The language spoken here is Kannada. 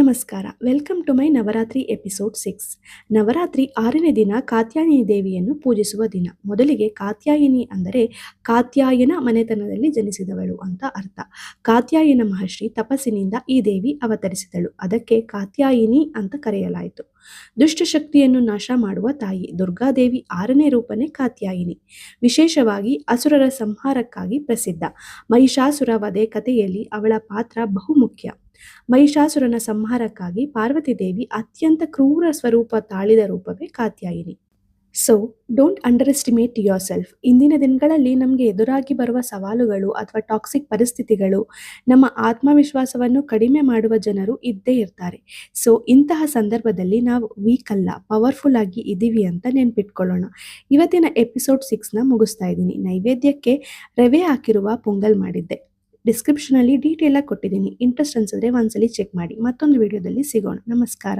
ನಮಸ್ಕಾರ. Welcome to my Navaratri episode 6. Navaratri 6ನೇ ದಿನ ಕಾತ್ಯಾಯಿನಿ ದೇವಿಯನ್ನು ಪೂಜಿಸುವ ದಿನ. ಮೊದಲಿಗೆ ಕಾತ್ಯಾಯಿನಿ ಅಂದರೆ ಕಾತ್ಯಾಯನ ಮನೆತನದಲ್ಲಿ ಜನಿಸಿದವಳು ಅಂತ ಅರ್ಥ. ಕಾತ್ಯಾಯನ ಮಹರ್ಷಿ ತಪಸ್ಸಿನಿಂದ ಈ ದೇವಿ ಅವತರಿಸಿದಳು. ಅದಕ್ಕೆ ಕಾತ್ಯಾಯಿನಿ ಅಂತ ಕರೆಯಲಾಯಿತು. ದುಷ್ಟಶಕ್ತಿಯನ್ನು ನಾಶ ಮಾಡುವ ತಾಯಿ ದುರ್ಗಾದೇವಿ 6ನೇ ರೂಪನೇ ಕಾತ್ಯಾಯಿನಿ. ವಿಶೇಷವಾಗಿ ಅಸುರರ ಸಂಹಾರಕ್ಕಾಗಿ ಪ್ರಸಿದ್ಧ. ಮಹಿಷಾಸುರ ವಧೆ ಕಥೆಯಲ್ಲಿ ಅವಳ ಪಾತ್ರ ಬಹುಮುಖ್ಯ. ಮಹಿಷಾಸುರನ ಸಂಹಾರಕ್ಕಾಗಿ ಪಾರ್ವತಿ ದೇವಿ ಅತ್ಯಂತ ಕ್ರೂರ ಸ್ವರೂಪ ತಾಳಿದ ರೂಪವೇ Katyayini. So don't underestimate yourself. ಇಂದಿನ ದಿನಗಳಲ್ಲಿ ನಮಗೆ ಎದುರಾಗಿ ಬರುವ ಸವಾಲುಗಳು ಅಥವಾ ಟಾಕ್ಸಿಕ್ ಪರಿಸ್ಥಿತಿಗಳು ನಮ್ಮ ಆತ್ಮವಿಶ್ವಾಸವನ್ನು ಕಡಿಮೆ ಮಾಡುವ ಜನರು ಇದ್ದೇ ಇರ್ತಾರೆ. ಸೊ ಇಂತಹ ಸಂದರ್ಭದಲ್ಲಿ ನಾವು ವೀಕ್ ಅಲ್ಲ, ಪವರ್ಫುಲ್ ಆಗಿ ಇದ್ದೀವಿ ಅಂತ ನೆನ್ಪಿಟ್ಕೊಳ್ಳೋಣ. ಇವತ್ತಿನ ಎಪಿಸೋಡ್ 6ನ ಮುಗಿಸ್ತಾ ಇದ್ದೀನಿ. ನೈವೇದ್ಯಕ್ಕೆ ರವೆ ಹಾಕಿರುವ ಪೊಂಗಲ್ ಮಾಡಿದ್ದೆ. ಡಿಸ್ಕ್ರಿಪ್ಷನಲ್ಲಿ ಡೀಟೇಲ್ ಆಗಿ ಕೊಟ್ಟಿದ್ದೀನಿ. ಇಂಟ್ರೆಸ್ಟ್ ಅನ್ಸಿದ್ರೆ ಒಂದ್ಸಲಿ ಚೆಕ್ ಮಾಡಿ. ಮತ್ತೊಂದು ವಿಡಿಯೋದಲ್ಲಿ ಸಿಗೋಣ. ನಮಸ್ಕಾರ.